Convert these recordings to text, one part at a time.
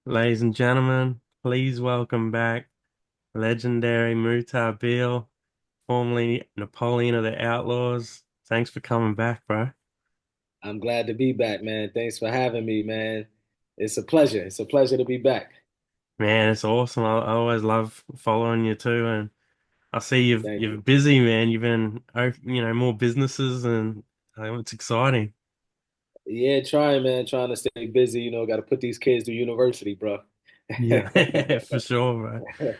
Ladies and gentlemen, please welcome back legendary Mutah Beale, formerly Napoleon of the Outlaws. Thanks for coming back, bro. I'm glad to be back, man. Thanks for having me, man. It's a pleasure. It's a pleasure to be back. Man, it's awesome. I always love following you too, and I see Thank you're you. busy, man. You've been, more businesses, and it's exciting. Yeah, trying, man. Trying to stay busy. Got to put these kids to university, bro. Yeah, for sure, bro.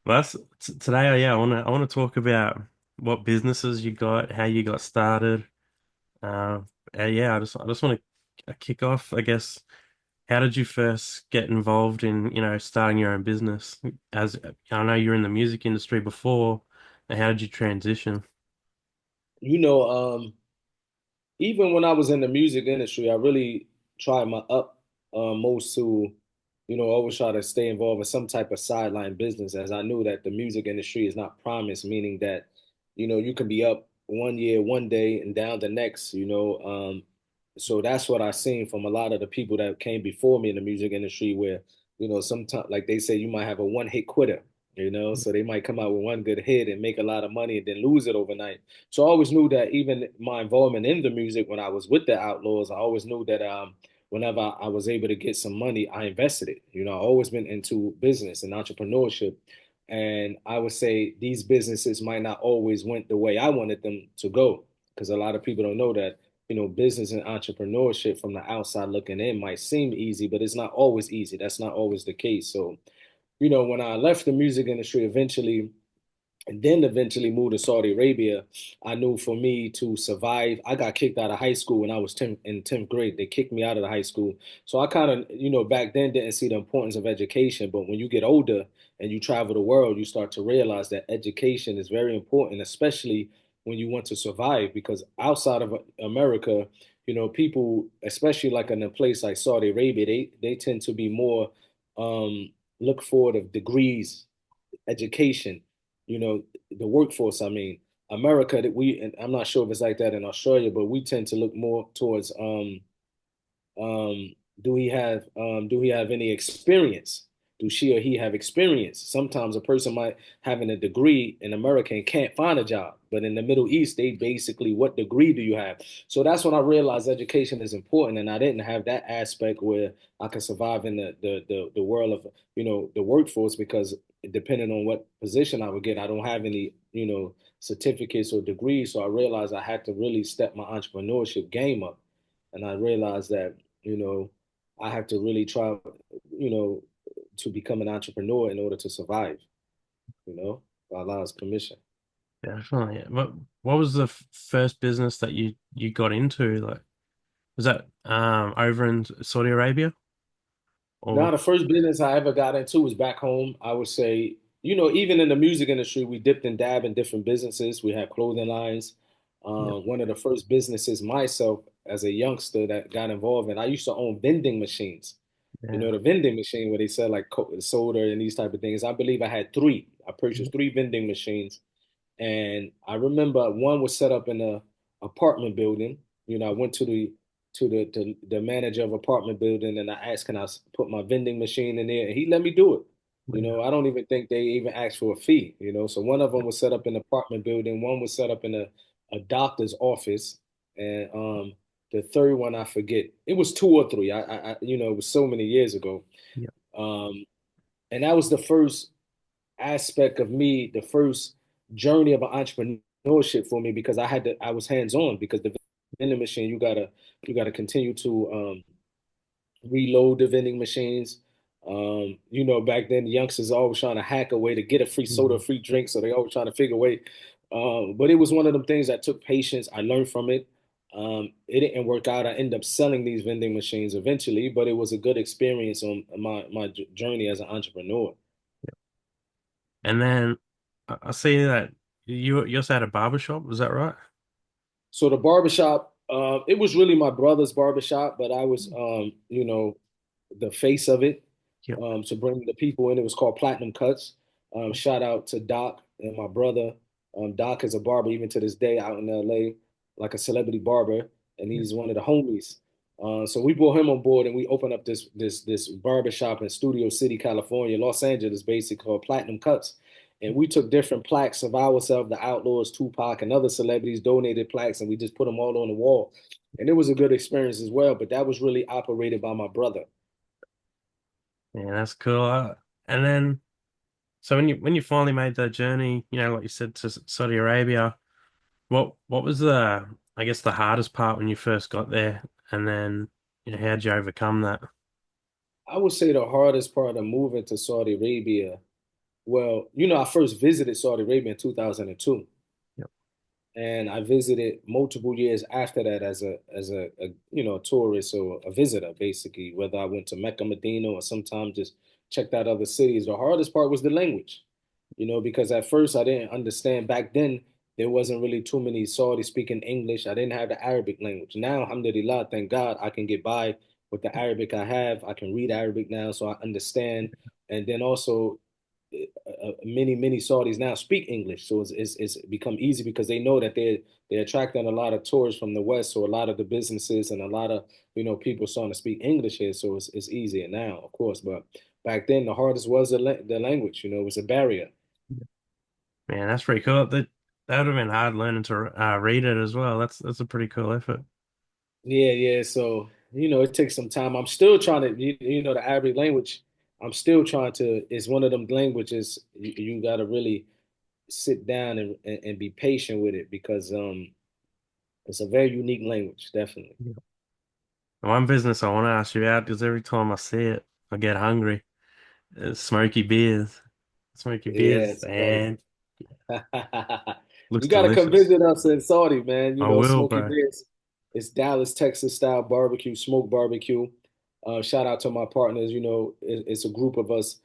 Well, today. Yeah, I wanna talk about what businesses you got, how you got started. Uh, yeah, I just want to kick off, I guess. How did you first get involved in, starting your own business? As I know you're in the music industry before, and how did you transition? You know, um, Even when I was in the music industry, I really tried my most to, always try to stay involved in some type of sideline business, as I knew that the music industry is not promised, meaning that, you can be up one year, one day, and down the next, so that's what I seen from a lot of the people that came before me in the music industry, where, sometimes, like they say, you might have a one-hit quitter, so they might come out with one good hit and make a lot of money and then lose it overnight. So I always knew that even my involvement in the music when I was with the Outlaws, I always knew that whenever I was able to get some money, I invested it. I've always been into business and entrepreneurship. And I would say these businesses might not always went the way I wanted them to go, because a lot of people don't know that, business and entrepreneurship from the outside looking in might seem easy, but it's not always easy. That's not always the case. So, when I left the music industry eventually, and then eventually moved to Saudi Arabia, I knew for me to survive, I got kicked out of high school when I was 10th grade. They kicked me out of the high school. So I kind of, back then didn't see the importance of education. But when you get older and you travel the world, you start to realize that education is very important, especially when you want to survive. Because outside of America, people, especially like in a place like Saudi Arabia, they tend to be more look forward of degrees, education, the workforce. I mean, America, that we, and I'm not sure if it's like that in Australia, but we tend to look more towards um, do he have any experience? Do she or he have experience? Sometimes a person might having a degree in America and can't find a job, but in the Middle East, they basically, what degree do you have? So that's when I realized education is important, and I didn't have that aspect where I could survive in the world of the workforce, because depending on what position I would get, I don't have any certificates or degrees. So I realized I had to really step my entrepreneurship game up, and I realized that you know, I have to really try, you know, to become an entrepreneur in order to survive, by Allah's permission. Definitely. What was the first business that you got into? Like, was that over in Saudi Arabia Now, or? the first business I ever got into was back home. I would say, even in the music industry, we dipped and dabbed in different businesses. We had clothing lines. Yeah, One of the first businesses myself as a youngster that got involved in, I used to own vending machines. yeah, The vending machine where they sell like soda and these type of things. I believe I had three. I purchased three vending machines. And I remember one was set up in a apartment building. I went to the manager of apartment building and I asked, can I put my vending machine in there? And he let me do it. yeah. I don't even think they even asked for a fee. So one of them was set up in an apartment building, one was set up in a doctor's office, and the third one I forget. It was two or three. It was so many years ago. Yeah. Um, and that was the first aspect of me, the first journey of an entrepreneurship for me, because I was hands on, because the vending machine, you gotta continue to reload the vending machines. Back then the youngsters always trying to hack a way to get a free soda, a Mhm. free drink, so they always trying to figure a way. But it was one of them things that took patience. I learned from it. It didn't work out. I ended up selling these vending machines eventually, but it was a good experience on my journey as an entrepreneur. And then I see that you also had a barber shop. Was that right? So the barbershop, it was really my brother's barbershop, but I was, the face of it, Yep. to bring the people in. It was called Platinum Cuts. Shout out to Doc and my brother. Doc is a barber even to this day out in LA, like a celebrity barber, and Yep. he's one of the homies. So we brought him on board and we opened up this barber shop in Studio City, California, Los Angeles, basically called Platinum Cuts. And we took different plaques of ourselves, the Outlaws, Tupac, and other celebrities donated plaques, and we just put them all on the wall. And it was a good experience as well. But that was really operated by my brother. Yeah, that's cool. And then, so when you finally made that journey, like you said, to Saudi Arabia, what was I guess the hardest part when you first got there, and then how'd you overcome that? I would say the hardest part of moving to Saudi Arabia, well, I first visited Saudi Arabia in 2002. Yep. And I visited multiple years after that as a tourist or a visitor, basically, whether I went to Mecca, Medina, or sometimes just checked out other cities. The hardest part was the language, because at first I didn't understand. Back then, there wasn't really too many Saudi speaking English. I didn't have the Arabic language. Now, alhamdulillah, thank God, I can get by with the Arabic I have. I can read Arabic now, so I understand. And then also, many Saudis now speak English, so it's become easy because they know that they're attracting a lot of tourists from the West, so a lot of the businesses and a lot of people starting to speak English here, so it's easier now, of course. But back then, the hardest was the language. It was a barrier. Man, that's pretty cool. That would have been hard learning to read it as well. That's a pretty cool effort. Yeah, yeah. So it takes some time. I'm still trying to, the Arabic language. I'm still trying to. It's one of them languages you got to really sit down and be patient with it because it's a very unique language, definitely. Yeah. One business I want to ask you about because every time I see it, I get hungry. It's Smoky Beers. Smoky Beers, Yes, bro. and looks You got to come delicious. visit us in Saudi, man. I will, Smoky bro. Bears. It's Dallas, Texas style barbecue, smoked barbecue. Shout out to my partners. It's a group of us.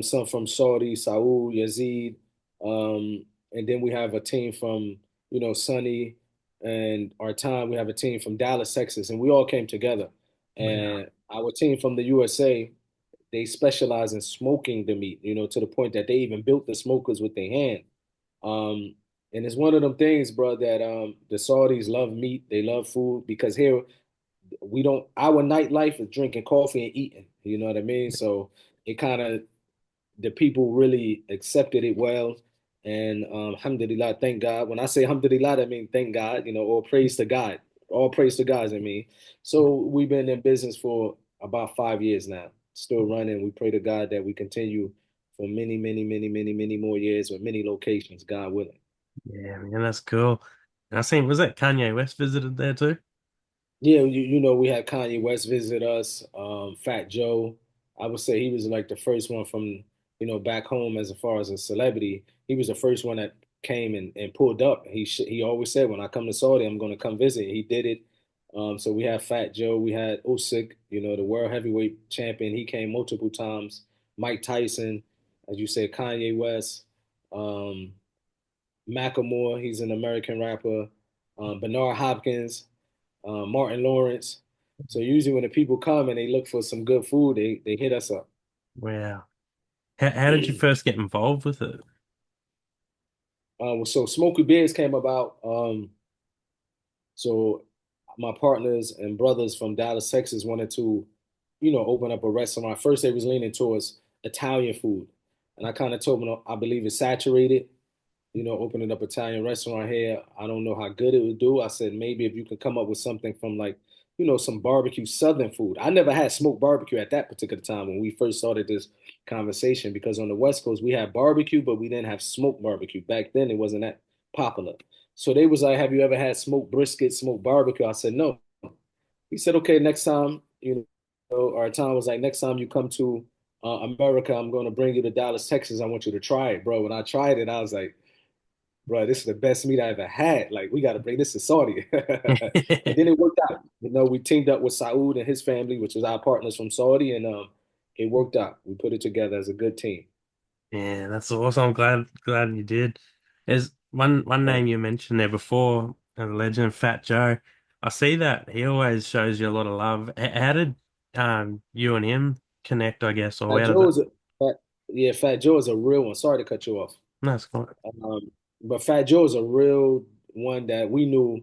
Some from Saudi, Saud, Yazid, and then we have a team from Sunny and our time. We have a team from Dallas, Texas, and we all came together. Yeah. And our team from the USA, they specialize in smoking the meat. To the point that they even built the smokers with their hand. Um, and it's one of them things, bro, that the Saudis love meat. They love food because here we don't. Our nightlife is drinking coffee and eating. You know what I mean? So it kind of the people really accepted it well. And alhamdulillah, thank God. When I say alhamdulillah, I mean thank God. All praise to God. All praise to God. I mean, so we've been in business for about 5 years now, still running. We pray to God that we continue for many, many, many, many, many more years with many locations, God willing. Yeah, man, that's cool. And I seen, was that Kanye West visited there too? Yeah, we had Kanye West visit us. Fat Joe, I would say he was like the first one from back home as far as a celebrity. He was the first one that came and pulled up. He always said when I come to Saudi, I'm going to come visit. He did it. So we had Fat Joe, we had Usyk, the world heavyweight champion. He came multiple times. Mike Tyson, as you said, Kanye West, um, Macklemore. He's an American rapper. Bernard Hopkins, Martin Lawrence. So usually when the people come and they look for some good food, they hit us up. Wow. How did you first get involved with it? So Smoky Bears came about. So my partners and brothers from Dallas, Texas wanted to, open up a restaurant. First, they was leaning towards Italian food, and I kind of told them I believe it's saturated. Opening up Italian restaurant here. I don't know how good it would do. I said maybe if you could come up with something from like, some barbecue Southern food. I never had smoked barbecue at that particular time when we first started this conversation because on the West Coast we had barbecue, but we didn't have smoked barbecue. Back then it wasn't that popular. So they was like, "Have you ever had smoked brisket, smoked barbecue?" I said no. He said, "Okay, next time, our time was like next time you come to America, I'm going to bring you to Dallas, Texas. I want you to try it, bro." When I tried it, I was like, bro, this is the best meat I ever had. Like, we got to bring this to Saudi. And then it worked out. We teamed up with Saud and his family, which was our partners from Saudi, and it worked out. We put it together as a good team. Yeah, that's awesome. I'm glad you did. There's one name you mentioned there before, a legend, Fat Joe. I see that he always shows you a lot of love. How did you and him connect, I guess, or Fat how did Joe that? is a fat, yeah, Fat Joe is a real one. Sorry to cut you off. No, it's cool. But Fat Joe is a real one that we knew.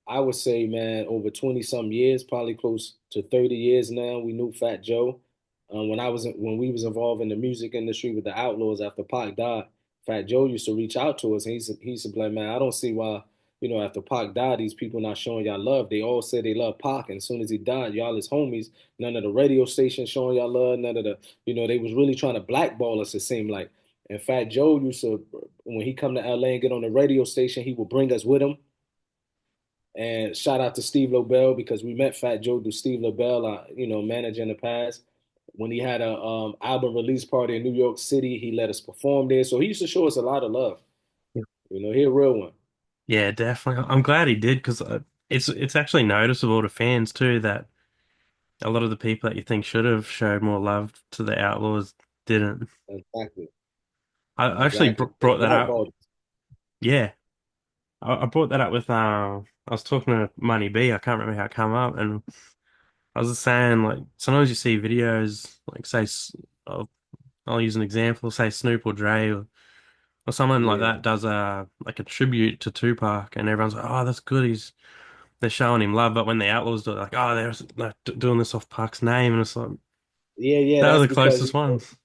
I would say, man, over 20 some years, probably close to 30 years now, we knew Fat Joe. When we was involved in the music industry with the Outlaws after Pac died, Fat Joe used to reach out to us, and he used to be like, man, I don't see why, after Pac died, these people not showing y'all love. They all said they love Pac, and as soon as he died, y'all his homies, none of the radio stations showing y'all love, none of the, they was really trying to blackball us, it seemed like. And Fat Joe used to, when he come to LA and get on the radio station, he would bring us with him. And shout out to Steve Lobel because we met Fat Joe through Steve Lobel, manager in the past. When he had a album release party in New York City, he let us perform there. So he used to show us a lot of love. He a real one. Yeah, definitely. I'm glad he did because it's actually noticeable to fans too that a lot of the people that you think should have showed more love to the Outlaws didn't. Exactly. I actually Exactly. They brought that up. blackballed. Yeah, I brought that up with I was talking to Money B. I can't remember how it came up, and I was just saying like sometimes you see videos like I'll use an example, say Snoop or Dre or someone like Yeah. that does a like a tribute to Tupac, and everyone's like, oh, that's good. They're showing him love, but when the Outlaws do it, like, oh, they're like doing this off Pac's name, and it's like Yeah, yeah, they were that's the because closest ones.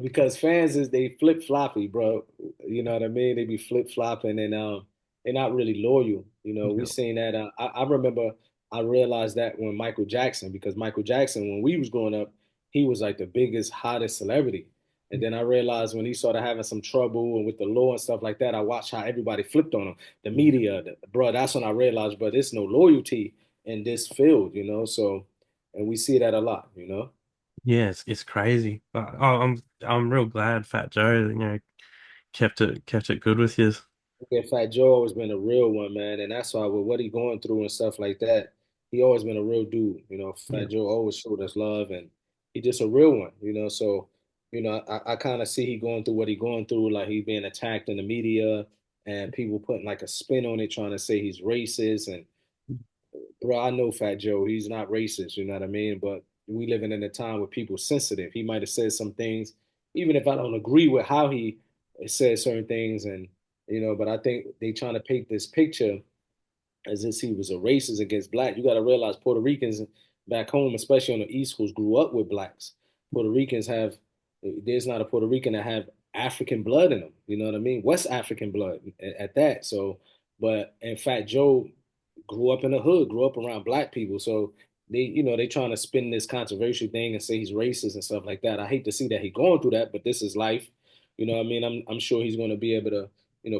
because fans is they flip floppy, bro. You know what I mean? They be flip flopping and they're not really loyal. We Yeah. seen that. I remember I realized that when Michael Jackson, because Michael Jackson, when we was growing up, he was like the biggest, hottest celebrity. And then I realized when he started having some trouble and with the law and stuff like that, I watched how everybody flipped on him. The media, bro. That's when I realized, bro, there's no loyalty in this field. So, and we see that a lot. Yeah, it's crazy. But I'm real glad Fat Joe, kept it good with you. Yeah, Fat Joe always been a real one, man, and that's why with what he going through and stuff like that, he always been a real dude. Yeah. Fat Joe always showed us love, and he just a real one. So I kind of see he going through what he going through, like he being attacked in the media and people putting like a spin on it, trying to say he's racist, and bro, I know Fat Joe. He's not racist, you know what I mean? But we living in a time where people sensitive. He might have said some things, even if I don't agree with how he said certain things, and but I think they trying to paint this picture as if he was a racist against black. You got to realize Puerto Ricans back home, especially on the East Coast, grew up with blacks. Puerto Ricans have there's not a Puerto Rican that have African blood in them. You know what I mean? West African blood at that. So, but in fact, Joe grew up in the hood, grew up around black people. So they trying to spin this controversial thing and say he's racist and stuff like that. I hate to see that he going through that, but this is life. You know what I mean? I'm sure he's going to be able to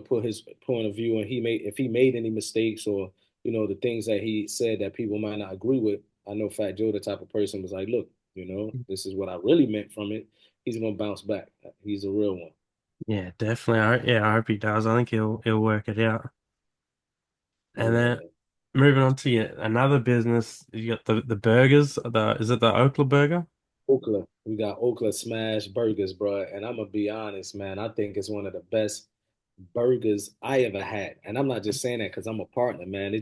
put his point of view, and if he made any mistakes or the things that he said that people might not agree with. I know Fat Joe, the type of person, was like, look, this is what I really meant from it. He's gonna bounce back. He's a real one. Yeah, definitely. I hope he does. I think he'll work it out. And then Yeah, moving on to another business, you got the burgers. Is it the Oakland burger? Okla. We got Okla Smash Burgers, bro. And I'm gonna be honest, man. I think it's one of the best burgers I ever had. And I'm not just saying that because I'm a partner, man.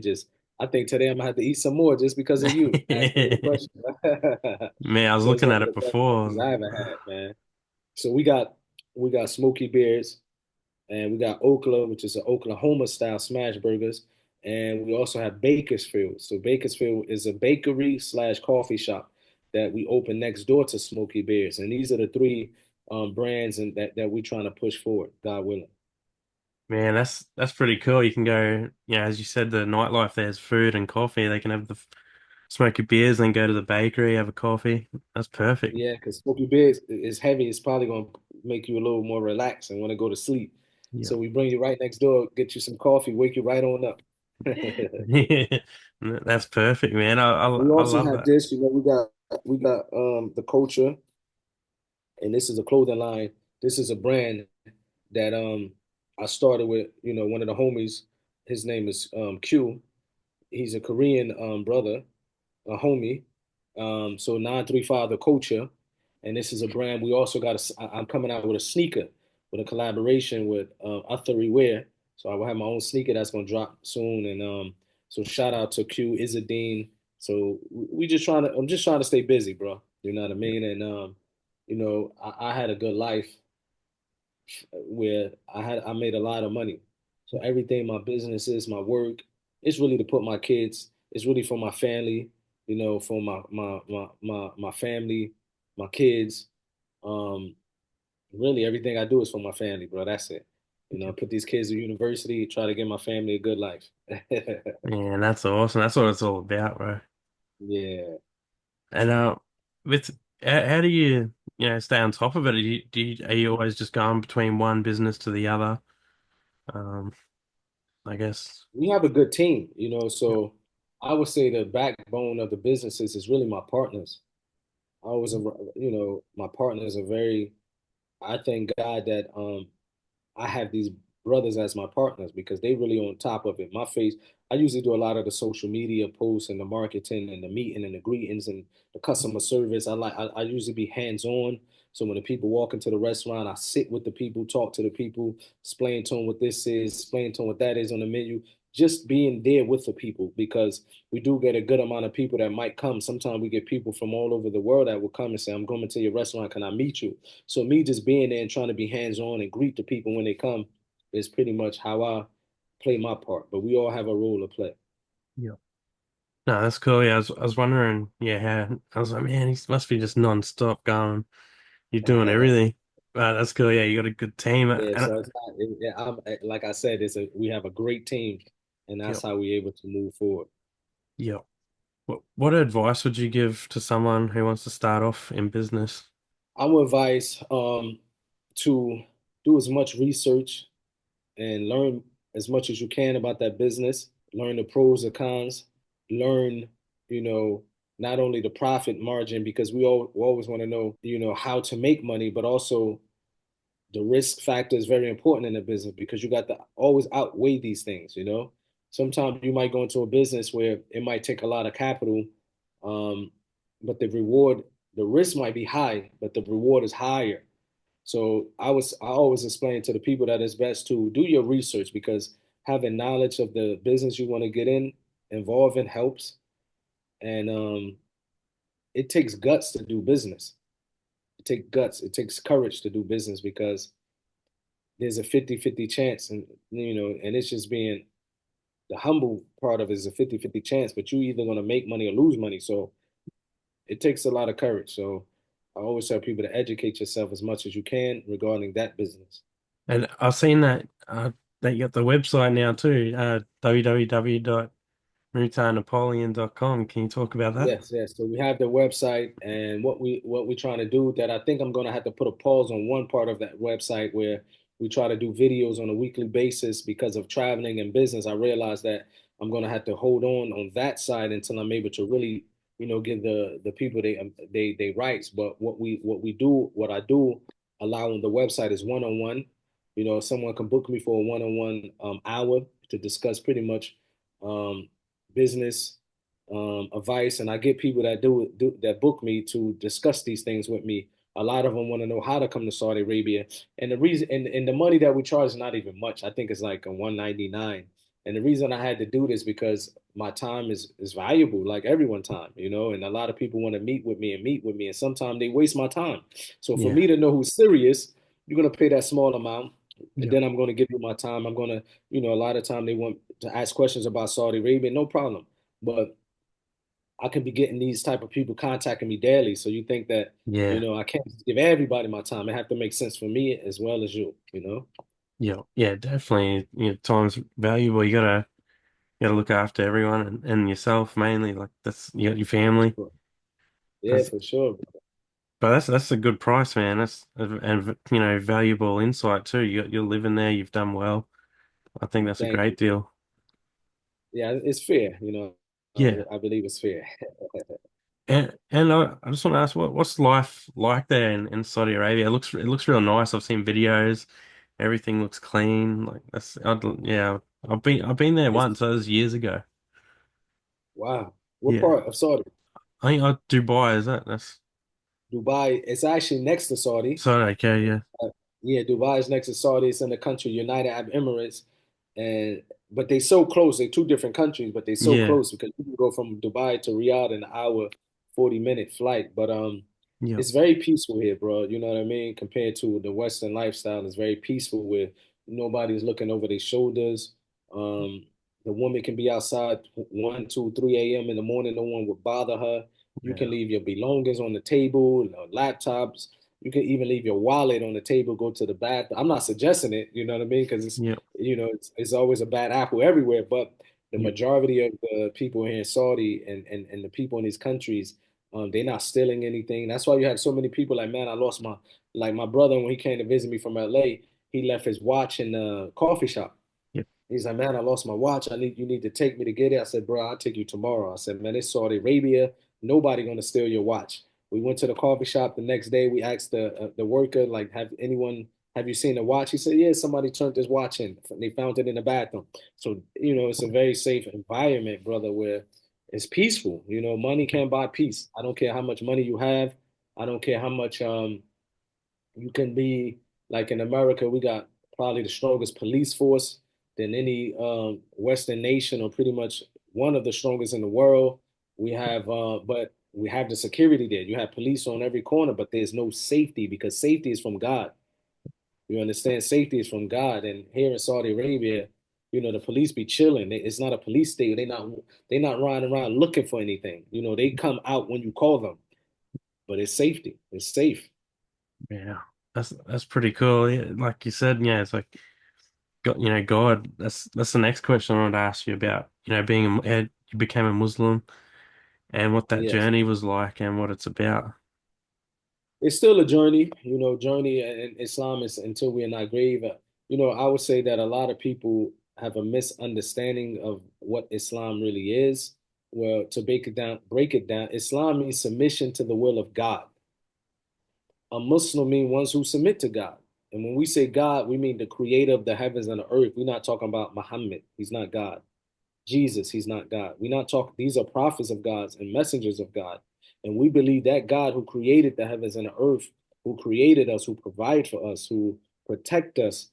I think today I'm gonna have to eat some more just because of you asking me the question. Man, I was But it's looking one at of it the best before. burgers I ever had, man. So we got smoky beers, and we got Okla, which is an Oklahoma style smash burgers, and we also have Bakersfield. So Bakersfield is a bakery slash coffee shop that we open next door to Smoky Bears, and these are the three brands and that we're trying to push forward, God willing. Man, that's pretty cool. You can go, as you said, the nightlife. There's food and coffee. They can have the smoky beers, then go to the bakery, have a coffee. That's perfect. Yeah, because Smoky Bears is heavy. It's probably gonna make you a little more relaxed and want to go to sleep. Yeah. So we bring you right next door, get you some coffee, wake you right on up. That's perfect, man. We I also love have that. this, we got the culture, and this is a clothing line. This is a brand that I started with, one of the homies. His name is Q. He's a Korean brother, a homie. So 935 the culture, and this is a brand. We also got I'm coming out with a sneaker with a collaboration with Uthery Wear. So I will have my own sneaker that's gonna drop soon, and so shout out to Q Izzadine. So we just trying to I'm just trying to stay busy, bro. You know what I mean? And I had a good life where I made a lot of money. So everything my business is, my work, it's really to put my kids. It's really for my family, for my family, my kids. Um, Really, everything I do is for my family, bro. That's it. Put these kids to university, try to give my family a good life. Man, that's awesome. That's what it's all about, bro. Yeah. And with how do you stay on top of it? Are you always just going between one business to the other? Um, I guess. We have a good team, Yeah. so I would say the backbone of the businesses is really my partners. I always, my partners are very, I thank God that I have these brothers as my partners because they really on top of it. My face, I usually do a lot of the social media posts and the marketing and the meeting and the greetings and the customer service. I usually be hands on. So when the people walk into the restaurant, I sit with the people, talk to the people, explain to them what this is, explain to them what that is on the menu. Just being there with the people because we do get a good amount of people that might come. Sometimes we get people from all over the world that will come and say, "I'm coming to your restaurant. Can I meet you?" So me just being there and trying to be hands on and greet the people when they come is pretty much how I play my part. But we all have a role to play. Yeah. No, that's cool. Yeah, I was wondering, how I was like, man, he must be just non-stop going. You're doing everything. That's cool. Yeah, you got a good team. Yeah, so it's not. Yeah, like I said, we have a great team, and Yeah, that's how we're able to move forward. yeah. What advice would you give to someone who wants to start off in business? I would advise to do as much research and learn as much as you can about that business. Learn the pros and cons. Learn, you know, not only the profit margin because we always want to know, how to make money, but also the risk factor is very important in a business because you got to always outweigh these things. Sometimes you might go into a business where it might take a lot of capital, um, but the risk might be high, but the reward is higher. So I always explain to the people that it's best to do your research because having knowledge of the business you want to get involved in helps, and it takes guts to do business. It takes guts. It takes courage to do business because there's a 50-50 chance, and it's just being the humble part of it is a 50-50 chance, but you either going to make money or lose money. So it takes a lot of courage. So I always tell people to educate yourself as much as you can regarding that business. And I've seen that you got the website now too, www.mutahnapoleon.com. Can you talk about that? Yes, yes. So we have the website, and what we're trying to do that I think I'm gonna have to put a pause on one part of that website where we try to do videos on a weekly basis because of traveling and business. I realize that I'm gonna have to hold on that side until I'm able to really, give the people they rights. But what I do allow on the website is one on one. Someone can book me for a one on one hour to discuss pretty much um, business advice, and I get people that that book me to discuss these things with me. A lot of them want to know how to come to Saudi Arabia, and the reason and the money that we charge is not even much. I think it's like a 199. And the reason I had to do this because my time is valuable, like everyone time, and a lot of people want to meet with me, and sometimes they waste my time. So for Yeah, me to know who's serious, you're gonna pay that small amount, and yeah, then I'm gonna give you my time. I'm gonna, a lot of time they want to ask questions about Saudi Arabia, no problem. But I could be getting these type of people contacting me daily. So you think that, yeah, I can't just give everybody my time. It have to make sense for me as well as you. yeah, yeah. Definitely, time's valuable. You gotta look after everyone and yourself mainly. Like that's you got your family. Yeah, That's for sure. but that's a good price, man. That's and valuable insight too. You're living there. You've done well. I think that's a Thank great you. deal. Yeah, it's fair. Yeah. I believe it's fair. And I just want to ask, what's life like there in Saudi Arabia? It looks real nice. I've seen videos. Everything looks clean. Like yeah. I've been there It's once. That was years ago. wow. What Yeah. part of Saudi? I think Dubai is that. That's Dubai. It's actually next to Saudi. Saudi. Okay. Yeah. Uh, yeah, Dubai is next to Saudi. It's in the country United Arab Emirates, and but they so close. They're two different countries, but they so Yeah. close because you can go from Dubai to Riyadh in an hour, 40-minute flight. But Yeah. it's very peaceful here, bro. You know what I mean? Compared to the Western lifestyle, it's very peaceful. Where Nobody's looking over their shoulders. Um, the woman can be outside 1, 2, 3 a.m. in the morning. No one would bother her. You can Yeah. leave your belongings on the table, laptops. You can even leave your wallet on the table, go to the bathroom. I'm not suggesting it, you know what I mean? Because Yeah. it's always a bad apple everywhere. But the Yeah. majority of the people here in Saudi and the people in these countries, they're not stealing anything. That's why you have so many people like, man, I lost my, like my brother when he came to visit me from LA, he left his watch in the coffee shop. Yeah. He's like, man, I lost my watch. You need to take me to get it. I said, bro, I'll take you tomorrow. I said, man, it's Saudi Arabia. Nobody gonna steal your watch. We went to the coffee shop the next day. We asked the worker, like, have you seen the watch? He said, yeah, somebody turned his watch in. They found it in the bathroom. So, it's a very safe environment, brother, where it's peaceful. Money can't buy peace. I don't care how much money you have. I don't care how much you can be like in America, we got probably the strongest police force than any Western nation, or pretty much one of the strongest in the world. But we have the security there. You have police on every corner, but there's no safety because safety is from God. You understand? Safety is from God. And here in Saudi Arabia, the police be chilling. It's not a police state. They're not riding around looking for anything. They come out when you call them. But it's safety. It's safe. Yeah. That's pretty cool. Yeah, like you said, yeah, it's like God, God. That's the next question I wanted to ask you about. Being you became a Muslim and what that Yes. journey was like and what it's about. It's still a journey, journey in Islam is until we're in our grave. I would say that a lot of people have a misunderstanding of what Islam really is. Well, to break it down, Islam means submission to the will of God. A Muslim means ones who submit to God. And when we say God, we mean the creator of the heavens and the earth. We're not talking about Muhammad. He's not God. Jesus, he's not God. We're not talking, these are prophets of God and messengers of God. And we believe that God who created the heavens and the earth, who created us, who provide for us, who protect us,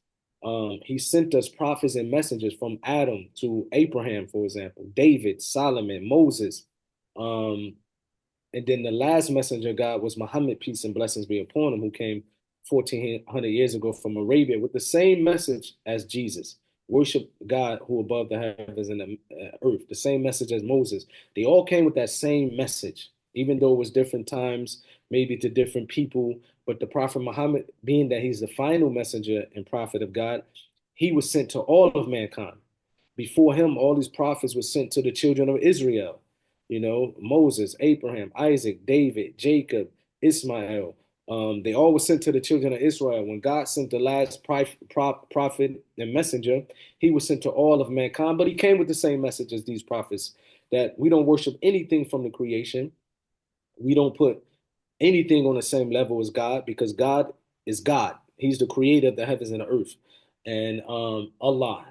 he sent us prophets and messengers from Adam to Abraham, for example, David, Solomon, Moses. Um, and then the last messenger of God was Muhammad, peace and blessings be upon him, who came 1400 years ago from Arabia with the same message as Jesus. Worship God who above the heavens and the earth. The same message as Moses. They all came with that same message, even though it was different times, maybe to different people. But the Prophet Muhammad, being that he's the final messenger and prophet of God, he was sent to all of mankind. Before him, all these prophets were sent to the children of Israel. Moses, Abraham, Isaac, David, Jacob, Ismail. They all were sent to the children of Israel. When God sent the last prophet and messenger, he was sent to all of mankind, but he came with the same message as these prophets, that we don't worship anything from the creation. We don't put anything on the same level as God, because God is God. He's the creator of the heavens and the earth. And Allah,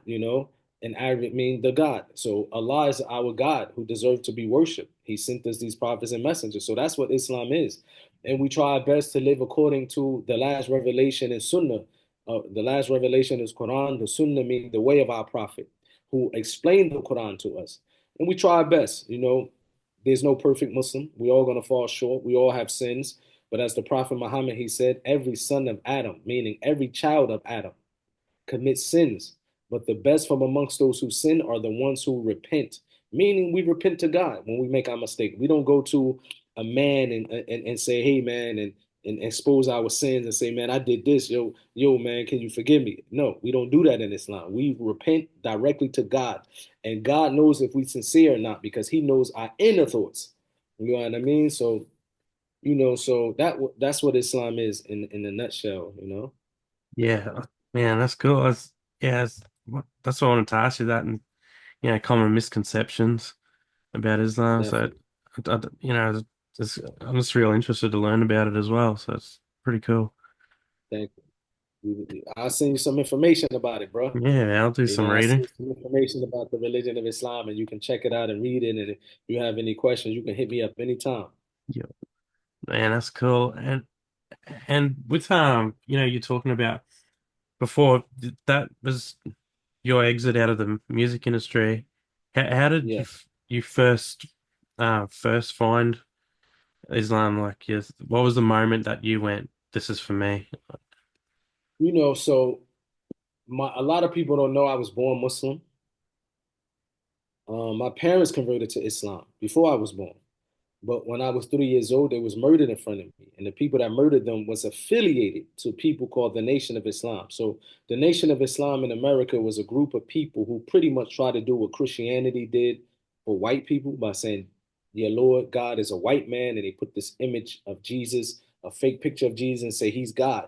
in Arabic means the God. So Allah is our God who deserves to be worshipped. He sent us these prophets and messengers. So that's what Islam is. And we try our best to live according to the last revelation in Sunnah. The last revelation is Quran. The Sunnah means the way of our prophet who explained the Quran to us. And we try our best. There's no perfect Muslim. We all gonna fall short. We all have sins. But as the Prophet Muhammad, he said, every son of Adam, meaning every child of Adam, commit sins, but the best from amongst those who sin are the ones who repent, meaning we repent to God when we make our mistake. We don't go to a man and say, hey, man, and expose our sins and say, man, I did this. Yo, man, can you forgive me? No, we don't do that in Islam. We repent directly to God. And God knows if we sincere or not because he knows our inner thoughts. You know what I mean? So, so that's what Islam is in a nutshell. Yeah, man, that's cool. Yeah, that's what I wanted to ask you that, and common misconceptions about Islam. So, Definitely. I'm just real interested to learn about it as well. So it's pretty cool. Thank you. I'll send you some information about it, bro. Yeah, I'll do some I'll send reading. you some information about the religion of Islam and you can check it out and read it. And if you have any questions, you can hit me up anytime. Yeah, man, that's cool. And with you're talking about before that was your exit out of the music industry. How did Yeah. you first find Islam? Like, yes, what was the moment that you went, "This is for me"? So A lot of people don't know I was born Muslim. My parents converted to Islam before I was born. But when I was 3 years old, they was murdered in front of me. And the people that murdered them was affiliated to people called the Nation of Islam. So the Nation of Islam in America was a group of people who pretty much tried to do what Christianity did for white people by saying, yeah, Lord God is a white man. And they put this image of Jesus, a fake picture of Jesus, and say he's God.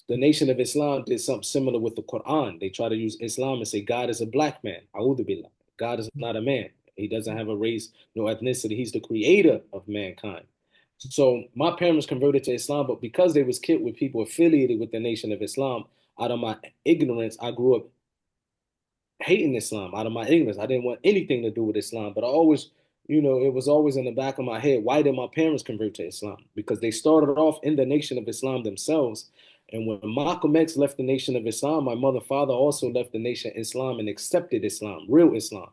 The Nation of Islam did something similar with the Quran. They try to use Islam and say God is a black man. A'udhu billah. God is not a man. He doesn't have a race, no ethnicity. He's the creator of mankind. So my parents converted to Islam, but because they was killed with people affiliated with the Nation of Islam, out of my ignorance, I grew up hating Islam out of my ignorance. I didn't want anything to do with Islam, but I always, it was always in the back of my head, why did my parents convert to Islam? Because they started off in the Nation of Islam themselves. And when Malcolm X left the Nation of Islam, my mother, father also left the Nation of Islam and accepted Islam, real Islam.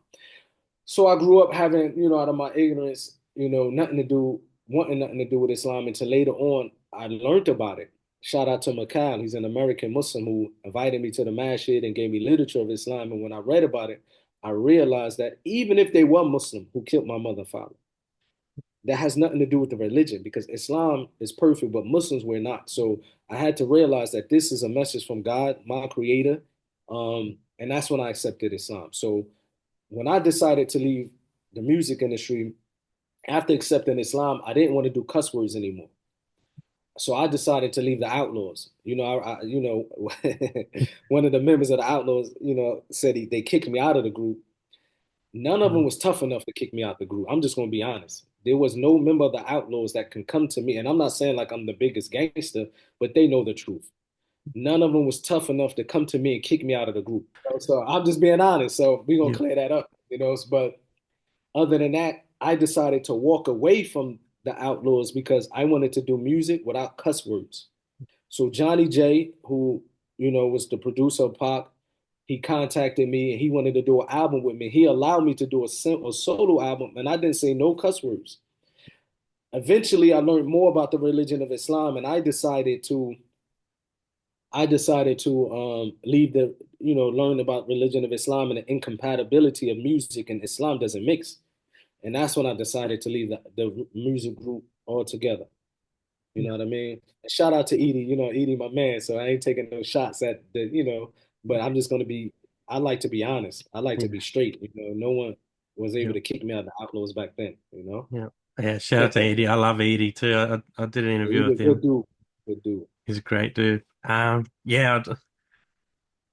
So I grew up having, out of my ignorance, nothing to do, wanting nothing to do with Islam until later on I learned about it. Shout out to Mikhail. He's an American Muslim who invited me to the masjid and gave me literature of Islam. And when I read about it, I realized that even if they were Muslim who killed my mother and father, that has nothing to do with the religion because Islam is perfect, but Muslims were not. So I had to realize that this is a message from God, my creator. And that's when I accepted Islam. So when I decided to leave the music industry after accepting Islam, I didn't want to do cuss words anymore. So I decided to leave the Outlaws. One of the members of the Outlaws, said they kicked me out of the group. None of them Mm. was tough enough to kick me out the group. I'm just gonna be honest. There was no member of the Outlaws that can come to me, and I'm not saying like I'm the biggest gangster, but they know the truth. None of them was tough enough to come to me and kick me out of the group. So I'm just being honest. So we're gonna Yeah, clear that up. But other than that, I decided to walk away from the Outlaws because I wanted to do music without cuss words. So Johnny J, who was the producer of Pac, he contacted me and he wanted to do an album with me. He allowed me to do a solo album, and I didn't say no cuss words. Eventually, I learned more about the religion of Islam, and I decided to leave learn about religion of Islam and the incompatibility of music and Islam doesn't mix. And that's when I decided to leave the music group altogether. You yeah, know what I mean? And shout out to Edie, Edie, my man. So I ain't taking no shots at but I'm just gonna be, I like to be honest. I like to yeah, be straight. No one was able yeah, to kick me out of the Outlaws back then. yeah. Yeah, shout out to Edie. I love Edie too. I did an interview He's a with good him. dude. Good dude. He's a great dude. Yeah,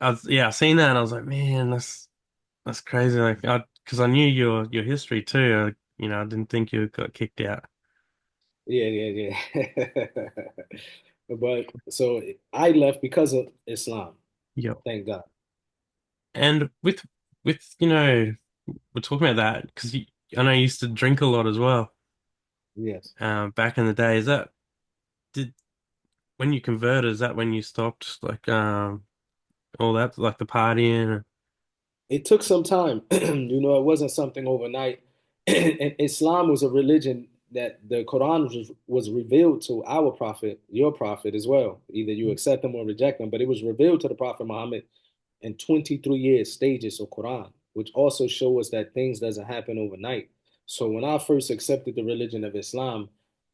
I seen that and I was like, man, that's crazy. Like, because I knew your history too. I didn't think you got kicked out. Yeah, yeah, yeah. But so I left because of Islam. Yep. Thank God. And with we're talking about that because I know you used to drink a lot as well. Yes. Back in the day, is that did when you converted? Is that when you stopped like all that like the partying? It took some time. It wasn't something overnight. And Islam was a religion that the Quran was revealed to our prophet, your prophet as well. Either you accept them or reject them, but it was revealed to the Prophet Muhammad in 23 years stages of Quran, which also show us that things doesn't happen overnight. So when I first accepted the religion of Islam,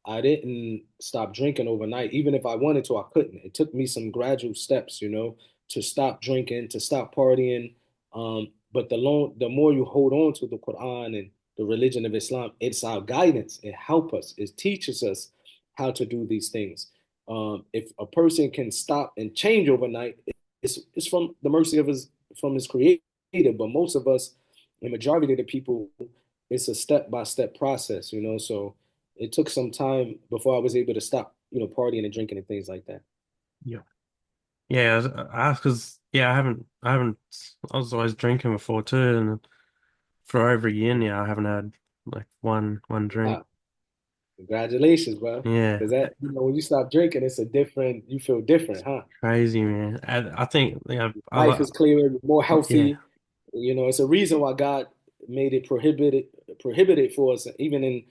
I didn't stop drinking overnight. Even if I wanted to, I couldn't. It took me some gradual steps, to stop drinking, to stop partying. But the more you hold on to the Quran and the religion of Islam, it's our guidance. It helps us. It teaches us how to do these things. If a person can stop and change overnight, it's from the mercy of his creator. But most of us, the majority of the people, it's a step by step process. So it took some time before I was able to stop, partying and drinking and things like that. Yeah. Yeah, I asked because I haven't. I was always drinking before too, and for over a year now, I haven't had like one drink. Wow, congratulations, bro. Yeah, Because that, when you stop drinking, you feel different, huh? crazy, man. I think I Life like is clearer, more yeah, healthy. It's a reason why God made it prohibited for us, even in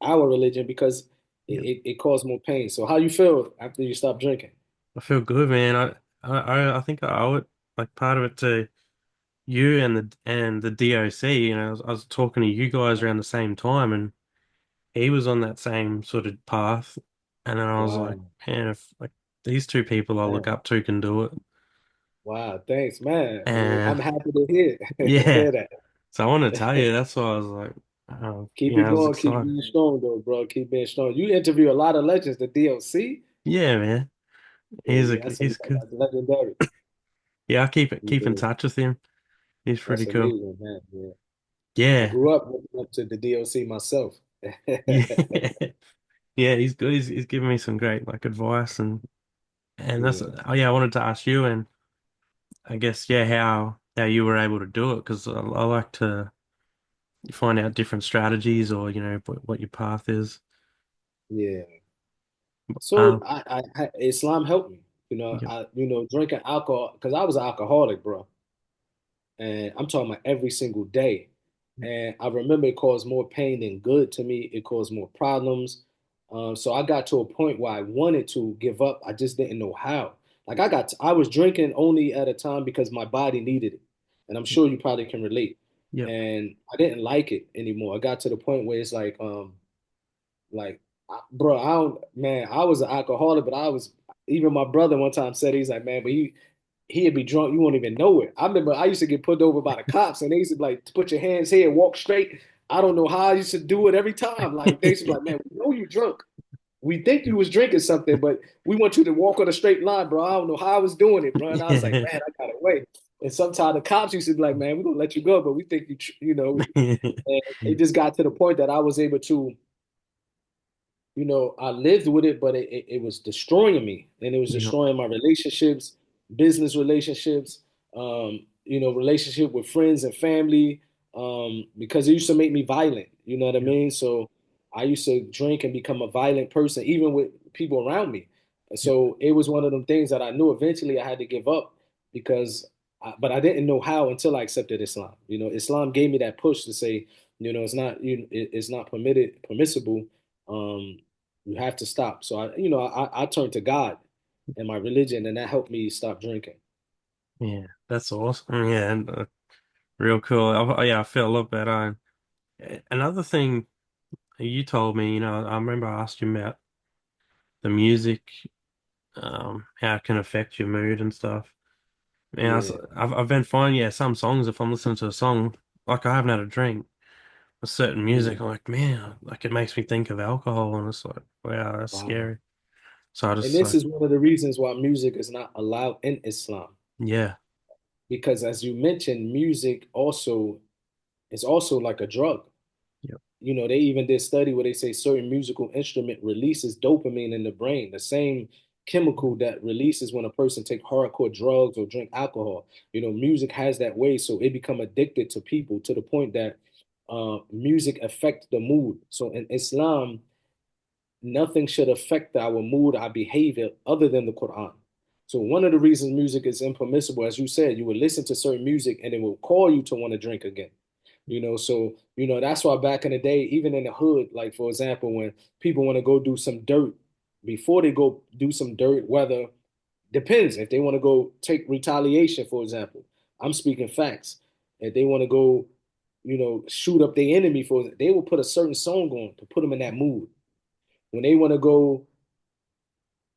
our religion, because yeah. it caused more pain. So how you feel after you stop drinking? I feel good, man. I think I owe it. like part of it to you and the DOC. I was talking to you guys around the same time, and he was on that same sort of path. And then I was like, Wow. man, if like these two people I look Man. up to can do it, Wow. Thanks, man. and I'm happy to hear yeah. hear that. So I want to tell you, that's why I was like, Keep it I was going. Keep excited. being strong, though, bro. Keep being strong. You interview a lot of legends, the DLC. Yeah, man. Yeah, that's He's good. that's legendary. Yeah, I keep in Yeah, touch with him. He's pretty that's cool. amazing, man. Yeah. I Yeah. grew up looking up to the DLC myself. Yeah. Yeah, he's good. He's giving me some great like advice and that's Yeah, oh yeah, I wanted to ask you and I guess yeah how you were able to do it because I like to find out different strategies or what your path is. yeah. So Um Islam helped me. yeah, Drinking alcohol because I was an alcoholic, bro. And I'm talking about every single day. And I remember it caused more pain than good to me. It caused more problems. So I got to a point where I wanted to give up. I just didn't know how. Like I was drinking only at a time because my body needed it, and I'm sure you probably can relate. yeah, And I didn't like it anymore. I got to the point where it's like, bro, I don't, man, I was an alcoholic, but I was, even my brother one time said, he's like, man, but he'd be drunk, you won't even know it. I remember I used to get pulled over by the cops and they used to be like, put your hands here, walk straight. I don't know how I used to do it every time. Like they used to be like, man, we know you drunk. We think you was drinking something, but we want you to walk on a straight line, bro. I don't know how I was doing it, bro. And I was like, yeah. man, I got away. And sometimes the cops used to be like, man, we're gonna let you go, but we think you. And it just got to the point that I was able to I lived with it, but it was destroying me and it was Yeah, destroying my relationships, business relationships, relationship with friends and family, because it used to make me violent. You know what I yeah, mean? So I used to drink and become a violent person, even with people around me. And so it was one of them things that I knew eventually I had to give up because, but I didn't know how until I accepted Islam. Islam gave me that push to say, it's not permissible. Um, you have to stop. So I turned to God and my religion, and that helped me stop drinking. yeah. That's awesome. Yeah, and real cool. Yeah, I feel a lot better. Another thing you told me, I remember I asked you about the music, how it can affect your mood and stuff. And Yeah. I've been finding, yeah, some songs, if I'm listening to a song, like I haven't had a drink, with certain music, I'm Mhm. like, man, like it makes me think of alcohol, and it's like, wow, that's Wow. scary. So I And just this like, is one of the reasons why music is not allowed in Islam. yeah, Because as you mentioned, music also is also like a drug. yep, They even did a study where they say certain musical instrument releases dopamine in the brain, the same chemical that releases when a person take hardcore drugs or drink alcohol. Music has that way, so it become addicted to people to the point that music affects the mood. So in Islam, nothing should affect our mood, our behavior, other than the Quran. So one of the reasons music is impermissible, as you said, you would listen to certain music and it will call you to want to drink again. So that's why back in the day, even in the hood, like for example, when people want to go do some dirt, before they go do some dirt, whether depends if they want to go take retaliation, for example. I'm speaking facts. If they want to go, shoot up their enemy they will put a certain song on to put them in that mood. When they want to go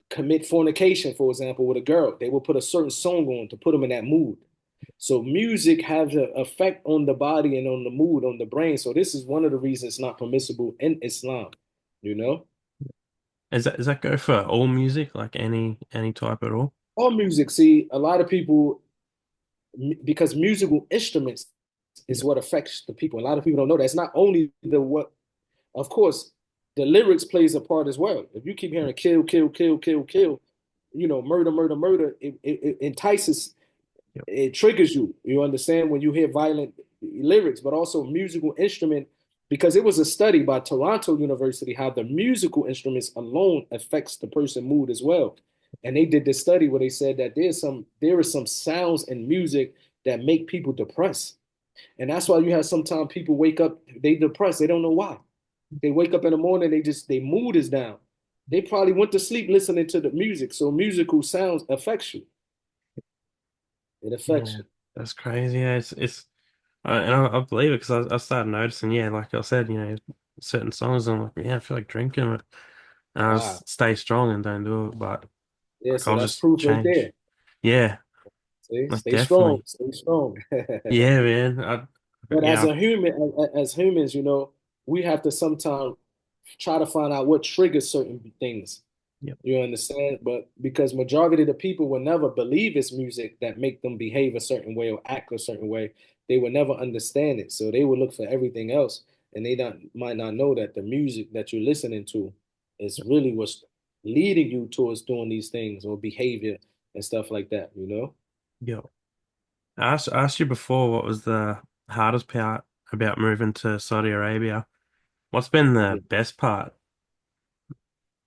commit fornication, for example, with a girl, they will put a certain song on to put them in that mood. So music has an effect on the body and on the mood, on the brain. So this is one of the reasons it's not permissible in Islam. You know, does that go for all music, like any type at all? all music. See, a lot of people because musical instruments is Yeah, what affects the people. A lot of people don't know that it's not only the what. Of course, the lyrics plays a part as well. If you keep yeah, hearing kill, kill, kill, kill, kill, murder, murder, murder, it entices, yeah, it triggers you. You understand when you hear violent lyrics, but also musical instrument, because it was a study by Toronto University how the musical instruments alone affects the person mood as well. And they did this study where they said that there are some sounds in music that make people depressed. And that's why you have sometimes people wake up, they depressed, they don't know why. They wake up in the morning, their mood is down. They probably went to sleep listening to the music. So musical sounds affects you. It affects Yeah, you. that's crazy. Yeah, it's and I believe it because I started noticing. Yeah, like I said, certain songs I'm like, yeah, I feel like drinking it, and I Wow. just stay strong and don't do it. But Yeah, like so I'll that's just proof right change. there. Yeah, See, like stay strong, definitely. stay strong. Yeah, man. But as Yeah, a human, as humans, we have to sometimes try to find out what triggers certain things. yep, You understand? But because majority of the people will never believe it's music that make them behave a certain way or act a certain way, they will never understand it. So they will look for everything else, and they might not know that the music that you're listening to is really what's leading you towards doing these things or behavior and stuff like that. yep. I asked you before what was the hardest part about moving to Saudi Arabia. What's been the Yeah. best part?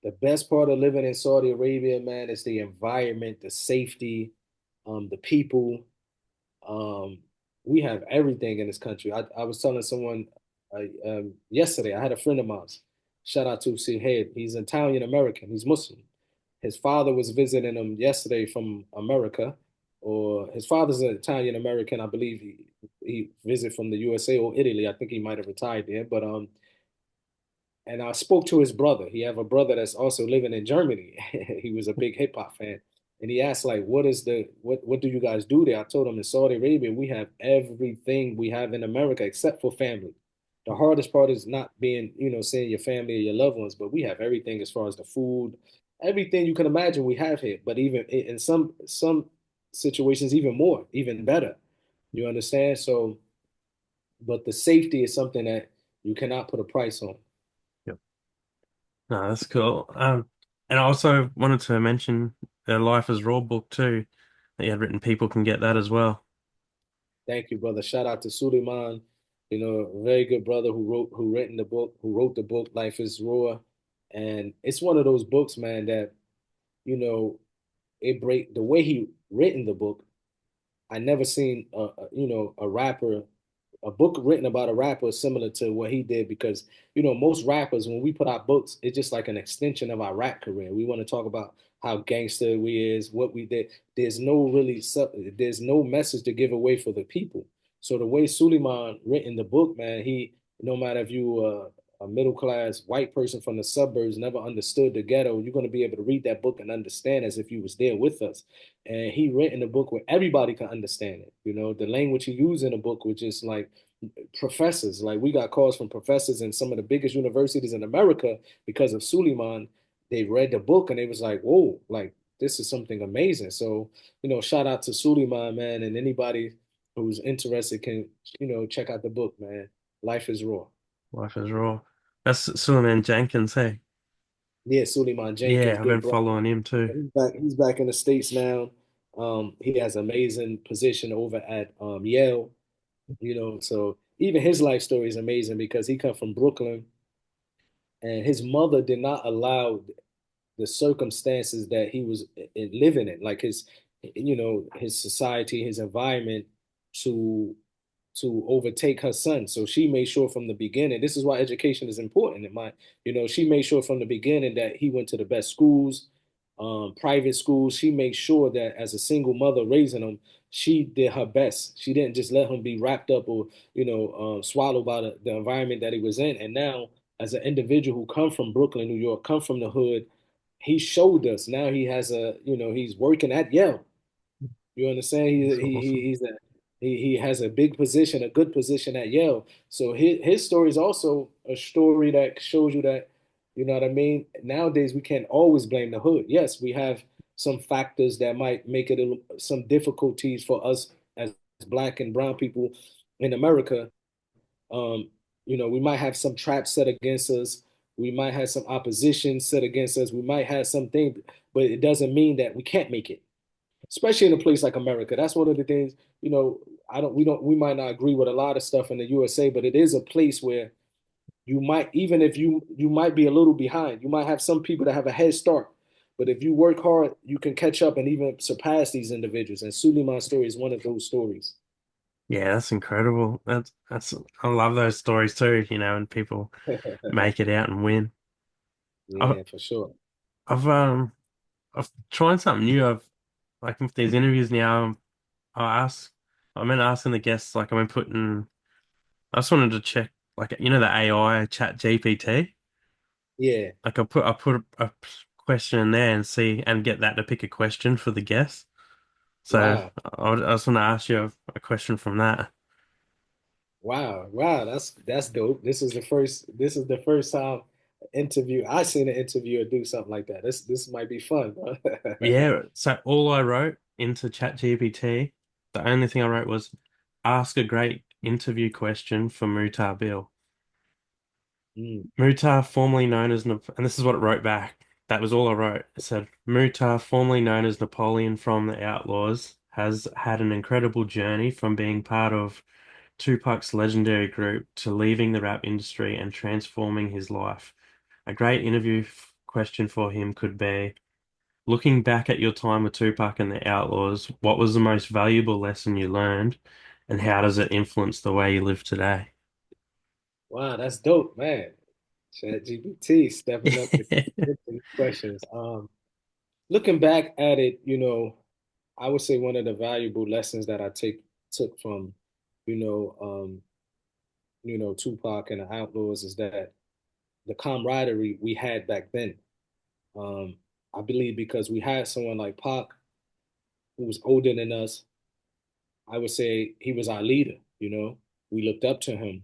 The best part of living in Saudi Arabia, man, is the environment, the safety, the people. Um, we have everything in this country. I was telling someone yesterday, I had a friend of mine. Shout out to Head. He's Italian American. He's Muslim. His father was visiting him yesterday from America, or his father's an Italian American. I believe he visited from the USA or Italy. I think he might have retired there, but and I spoke to his brother. He have a brother that's also living in Germany. He was a big hip hop fan. And he asked, like, what do you guys do there? I told him in Saudi Arabia, we have everything we have in America except for family. The hardest part is not being, seeing your family or your loved ones, but we have everything as far as the food, everything you can imagine we have here. But even in some situations, even more, even better. You understand? So, but the safety is something that you cannot put a price on. Yep. No, that's cool. And I also wanted to mention the Life is Raw book too that you had written. People can get that as well. Thank you, brother. Shout out to Suleiman, a very good brother who wrote the book, Life is Raw. And it's one of those books, man, that, you know, it break the way he written the book. I never seen a rapper, a book written about a rapper similar to what he did because most rappers when we put out books, it's just like an extension of our rap career. We want to talk about how gangster we is, what we did. There's no message to give away for the people. So the way Suleiman written the book, man, he no matter if you a middle class white person from the suburbs never understood the ghetto, you're going to be able to read that book and understand as if you was there with us. And he written a book where everybody can understand it. The language he used in the book was just like professors. Like we got calls from professors in some of the biggest universities in America because of Suleiman. They read the book and they was like, whoa, like this is something amazing. So, shout out to Suleiman, man, and anybody who's interested can, check out the book, man. Life is Raw. Life is Raw. That's Suleiman Jenkins, hey. Yeah, Suleiman Jenkins, Yeah, I've good been brother. following him too. He's back in the States now. He has an amazing position over at Yale, so even his life story is amazing because he come from Brooklyn and his mother did not allow the circumstances that he was living in, like his society, his environment, to overtake her son. So she made sure from the beginning. This is why education is important. She made sure from the beginning that he went to the best schools, private schools. She made sure that as a single mother raising him, she did her best. She didn't just let him be wrapped up or swallowed by the environment that he was in. And now, as an individual who come from Brooklyn, New York, come from the hood, he showed us. Now he has he's working at Yale. You understand? That's awesome. He has a big position, a good position at Yale. So his story is also a story that shows you that, you know what I mean? Nowadays we can't always blame the hood. Yes, we have some factors that might make it some difficulties for us as black and brown people in America. Um, we might have some traps set against us. We might have some opposition set against us. We might have something, but it doesn't mean that we can't make it, especially in a place like America. That's one of the things, we might not agree with a lot of stuff in the USA, but it is a place where you might, even if you might be a little behind, you might have some people that have a head start. But if you work hard, you can catch up and even surpass these individuals. And Suleiman's story is one of those stories. Yeah, that's incredible. That's I love those stories too, and people make it out and win. I've Yeah, for sure. I've I've tried something new. I've like with these interviews now. I ask, I meant asking the guests, like, I mean, putting, I just wanted to check, like, you know, the AI chat GPT. Yeah. Like, I put a question in there and see, and get that to pick a question for the guests. So Wow. I just want to ask you a question from that. Wow. Wow. That's dope. This is the first time interview I seen an interviewer do something like that. This might be fun, bro. Yeah, so all I wrote into ChatGPT, the only thing I wrote was ask a great interview question for Mutah Beale. Mm, Mutah, formerly known as, and this is what it wrote back. That was all I wrote. It said, Mutah, formerly known as Napoleon from The Outlaws, has had an incredible journey from being part of Tupac's legendary group to leaving the rap industry and transforming his life. A great interview question for him could be, looking back at your time with Tupac and the Outlaws, what was the most valuable lesson you learned, and how does it influence the way you live today? wow, that's dope, man. ChatGPT stepping up the questions. Looking back at it, I would say one of the valuable lessons that I take took from, you know, um, Tupac and the Outlaws is that the camaraderie we had back then. Um, I believe because we had someone like Pac who was older than us, I would say he was our leader. We looked up to him,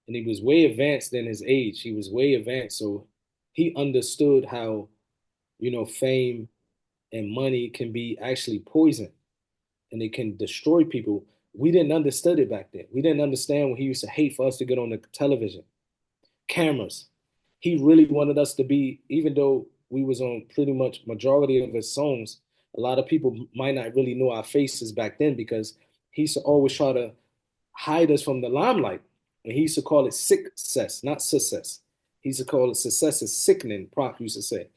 and he was way advanced in his age. He was way advanced, so he understood how fame and money can be actually poison and it can destroy people. We didn't understand it back then. We didn't understand when he used to hate for us to get on the television, cameras. He really wanted us to be, even though we was on pretty much majority of his songs, a lot of people might not really know our faces back then because he used to always try to hide us from the limelight. And he used to call it success, not success. He used to call it success is sickening, Proc used to say.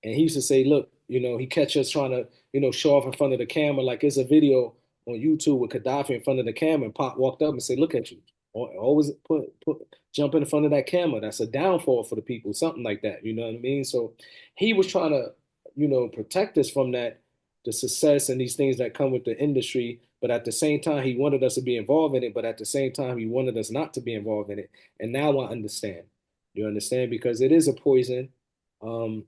And he used to say, look, he catch us trying to, show off in front of the camera. Like it's a video on YouTube with Gaddafi in front of the camera, and Pop walked up and said, look at you. Always jump in front of that camera. That's a downfall for the people, something like that. You know what I mean? So he was trying to, protect us from that, the success and these things that come with the industry. But at the same time, he wanted us to be involved in it. But at the same time, he wanted us not to be involved in it. And now I understand. You understand? Because it is a poison. Um,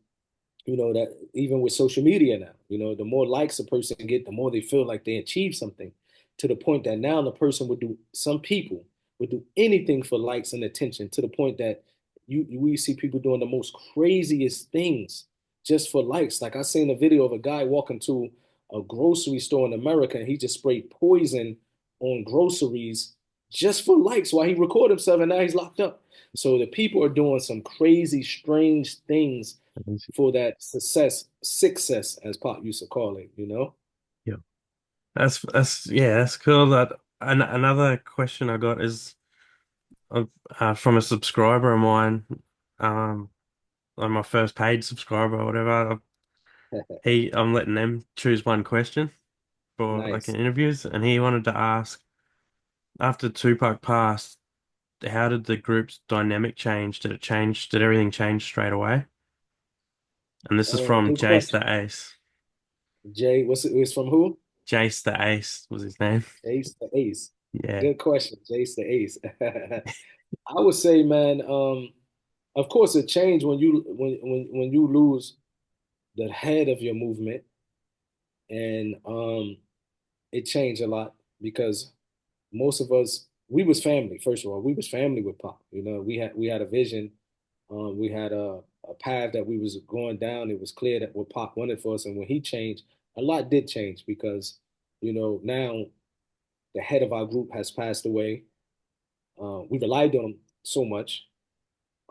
that even with social media now, the more likes a person get, the more they feel like they achieve something, to the point that now the person would do, some people would do anything for likes and attention, to the point that we see people doing the most craziest things just for likes. Like I seen a video of a guy walking to a grocery store in America, and he just sprayed poison on groceries just for likes while he recorded himself, and now he's locked up. So the people are doing some crazy strange things for that success, as Pop used to call it. Yeah, that's cool. That another question I got is from a subscriber of mine, um, on my first paid subscriber or whatever. I'm letting them choose one question for like an Nice. interviews, and he wanted to ask after Tupac passed, how did the group's dynamic change? Did it change? Did everything change straight away? And this is from Good Jace question. the Ace. Jay, what's it was from who? Jace the Ace was his name. Ace the Ace. Yeah. Good question, Jace the Ace. I would say, man, of course it changed when you lose the head of your movement, and it changed a lot because most of us, we was family. First of all, we was family with Pop. We had a vision. We had a path that we was going down. It was clear that what Pop wanted for us, and when he changed, a lot did change because now the head of our group has passed away. We relied on him so much.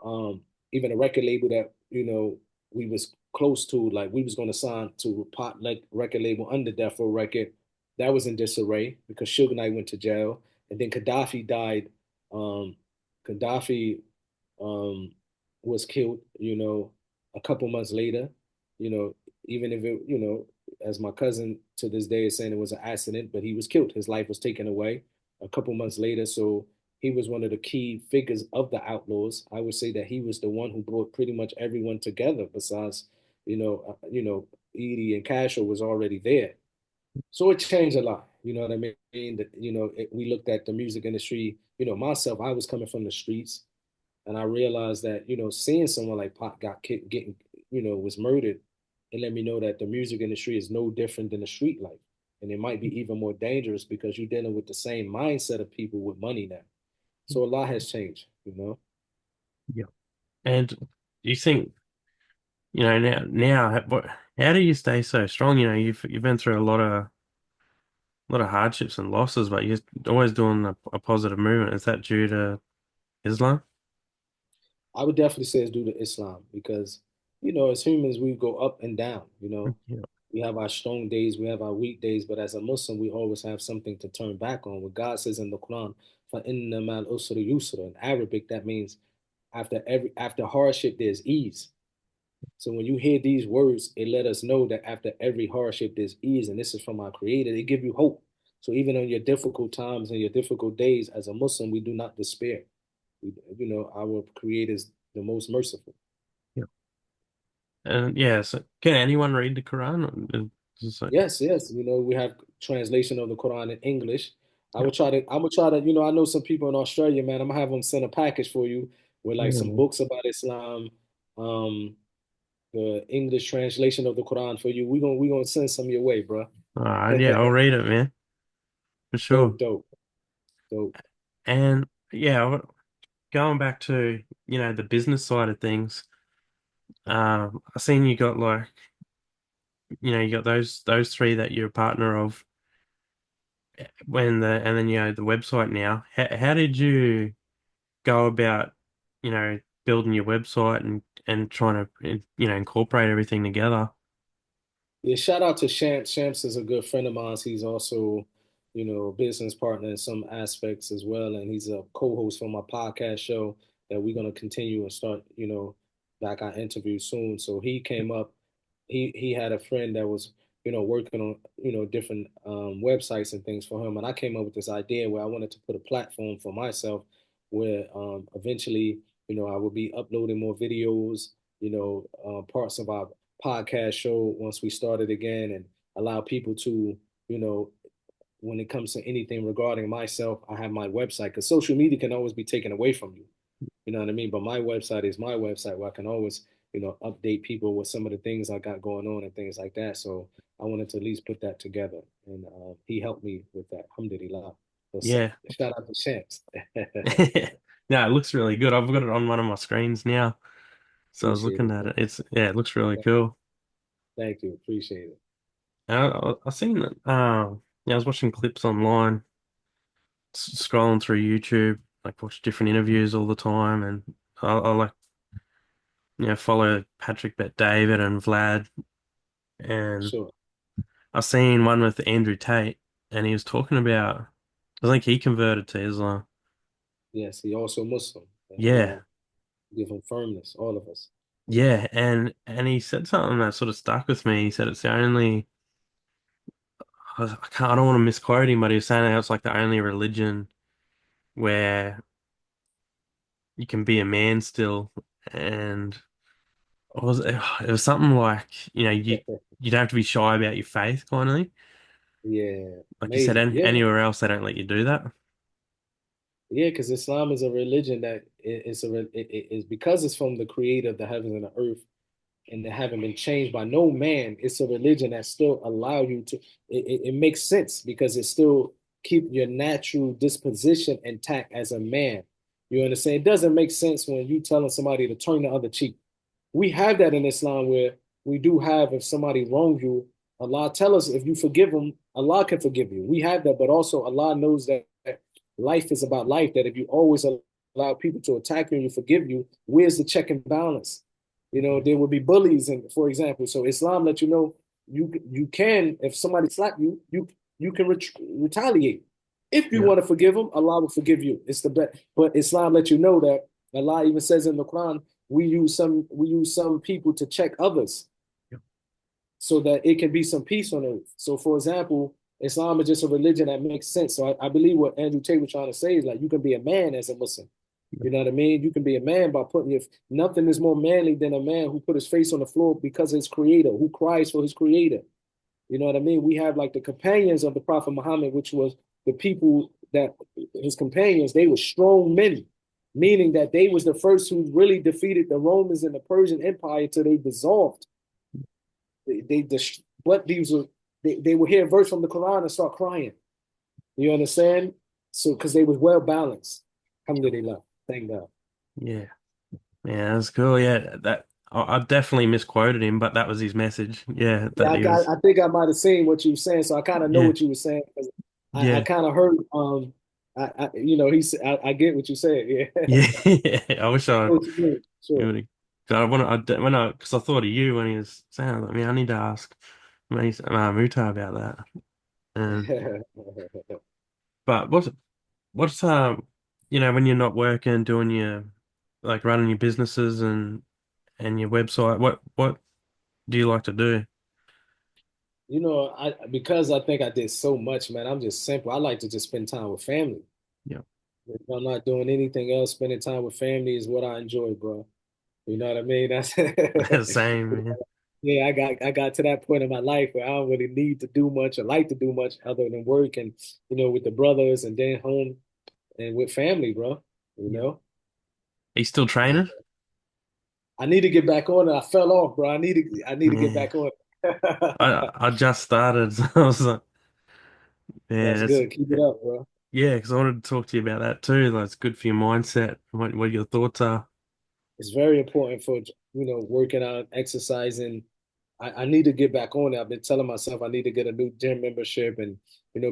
Um, Even a record label that we was close to, like we was going to sign to a pop like record label under Death Row Record, that was in disarray because Suge Knight went to jail, and then Gaddafi died. Gaddafi um, was killed, a couple months later. You know, even if it, as my cousin to this day is saying it was an accident, but he was killed. His life was taken away a couple months later. So he was one of the key figures of the Outlaws. I would say that he was the one who brought pretty much everyone together. Besides, Edie and Castro was already there. So it changed a lot. You know what I mean? We looked at the music industry. Myself, I was coming from the streets, and I realized that seeing someone like Pac got kicked, getting was murdered, it let me know that the music industry is no different than the street life, and it might be even more dangerous because you're dealing with the same mindset of people with money now. So a lot has changed. Yeah. And you think, how do you stay so strong? You've been through a lot of hardships and losses, but you're always doing a positive movement. Is that due to Islam? I would definitely say it's due to Islam because, as humans, we go up and down. Yeah. We have our strong days, we have our weak days, but as a Muslim, we always have something to turn back on. What God says in the Quran, فَإِنَّ مَا الْأُسْرِ يُسْرًا. In Arabic, that means after hardship, there's ease. So when you hear these words, it let us know that after every hardship, there's ease, and this is from our Creator. They give you hope. So even on your difficult times and your difficult days, as a Muslim, we do not despair. Our Creator is the most merciful. Yeah. And yeah, so can anyone read the Quran? It's like, Yes, yes. We have translation of the Quran in English. yeah. I'm gonna try to, I know some people in Australia, man. I'm gonna have them send a package for you with like some Yeah. books about Islam, um, the English translation of the Quran for you. We gonna send some your way, bro. All right, yeah, I'll read it, man, for sure. Dope, dope, dope. And yeah, going back to, the business side of things, I seen you got like, you got those three that you're a partner of and then the website now. How did you go about, building your website and trying to, incorporate everything together? Yeah, shout out to Shamps. Shamps is a good friend of mine. He's also, a business partner in some aspects as well. And he's a co-host for my podcast show that we're gonna continue and start, like I interview soon. So he came up, he had a friend that was, working on, different websites and things for him. And I came up with this idea where I wanted to put a platform for myself where eventually, I would be uploading more videos, parts of our podcast show once we started again and allow people to, you know, when it comes to anything regarding myself, I have my website because social media can always be taken away from you. You know what I mean? But my website is my website where I can always, update people with some of the things I got going on and things like that. So I wanted to at least put that together. And he helped me with that. Alhamdulillah. So Yeah. shout out to Chance. No, it looks really good. I've got it on one of my screens now. So I was Appreciate looking it, at man. it. Yeah, it looks really cool. Thank you. Appreciate it. And I seen that. Yeah, I was watching clips online, scrolling through YouTube, like watch different interviews all the time, and I like follow Patrick Bet David and Vlad, and Sure. I seen one with Andrew Tate, and he was talking about. I think he converted to Islam. Yes, he also Muslim. And Yeah, give him firmness, all of us. yeah, and he said something that sort of stuck with me. He said it's the only. I don't want to misquote him, but he was saying that it's like the only religion where you can be a man still, and it was something like you don't have to be shy about your faith, kind of thing. Yeah, Like you said, amazing. Yeah, anywhere else they don't let you do that. yeah, because Islam is a religion that is because it's from the creator of the heavens and the earth, and they haven't been changed by no man. It's a religion that still allow you to. It makes sense because it still keep your natural disposition intact as a man. You understand? It doesn't make sense when you telling somebody to turn the other cheek. We have that in Islam where we do have if somebody wronged you, Allah tell us if you forgive them, Allah can forgive you. We have that, but also Allah knows that life is about life. That if you always allow people to attack you and you forgive you, where's the check and balance? There will be bullies, and for example, so Islam let you know you can if somebody slap you, you can retaliate. If you Yeah, want to forgive them, Allah will forgive you. It's the best. But Islam let you know that Allah even says in the Quran, we use some people to check others yeah, so that it can be some peace on earth. So for example, Islam is just a religion that makes sense. So I believe what Andrew Tate was trying to say is like you can be a man as a Muslim. yeah, You know what I mean? You can be a man by putting your nothing is more manly than a man who put his face on the floor because of his creator, who cries for his creator. You know what I mean? We have like the companions of the Prophet Muhammad, which was the people that his companions, they were strong men, meaning that they was the first who really defeated the Romans and the Persian Empire till they dissolved. But these were they would hear a verse from the Quran and start crying. You understand? So because they was well balanced. Alhamdulillah. Thank God. Yeah. Yeah, that's cool. Yeah, that I definitely misquoted him, but that was his message. Yeah, Yeah, that he was. I think I might have seen what you were saying, so I kind of know Yeah, what you were saying because I yeah, kind of heard you know I get what you said. Yeah, yeah. I wish I I know what you mean. Sure. would. I want when I because I thought of you when he was saying, I mean, I need to ask Mutah about that. Um, but what's when you're not working, doing your like running your businesses and your website, what do you like to do? You know, I because I think I did so much, man. I'm just simple. I like to just spend time with family. Yeah, If I'm not doing anything else, spending time with family is what I enjoy, bro. You know what I mean? That's same, man. yeah. I got to that point in my life where I don't really need to do much or like to do much other than work and with the brothers and then home and with family, bro. You Yeah. know, Are you still and training? I need to get back on it. I fell off, bro. I need to get Yeah. back on I it. I just started, so I was like, That's yeah, good. Keep it up, bro. yeah, because I wanted to talk to you about that too. Like, it's good for your mindset. What your thoughts are. It's very important for working out, exercising. I need to get back on it. I've been telling myself I need to get a new gym membership, and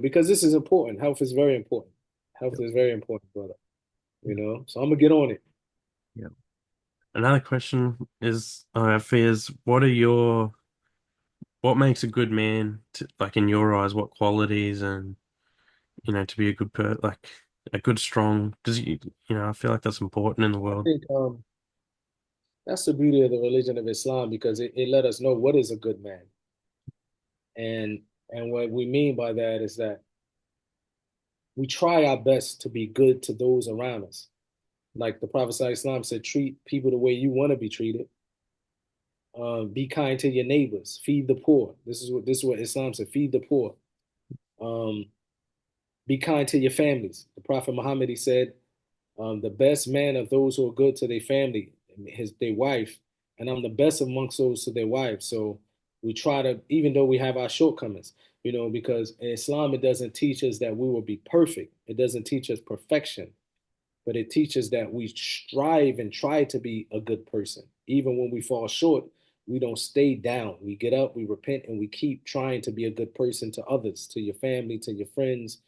because this is important. Health is very important. Health is very important, brother. So I'm gonna get on it. Yeah. Another question is, I have is, what makes a good man, like in your eyes, what qualities and, to be a good like a good, strong, because I feel like that's important in the I world. think that's the beauty of the religion of Islam because it let us know what is a good man, and what we mean by that is that we try our best to be good to those around us. Like the Prophet Islam said, treat people the way you want to be treated. Be kind to your neighbors. Feed the poor. This is what Islam said. Feed the poor. Um, be kind to your families. The Prophet Muhammad he said, the best man of those who are good to their family, their wife, and I'm the best amongst those to their wives. So we try to, even though we have our shortcomings, because in Islam it doesn't teach us that we will be perfect. It doesn't teach us perfection, but it teaches that we strive and try to be a good person. Even when we fall short, we don't stay down. We get up, we repent, and we keep trying to be a good person to others, to your family, to your friends,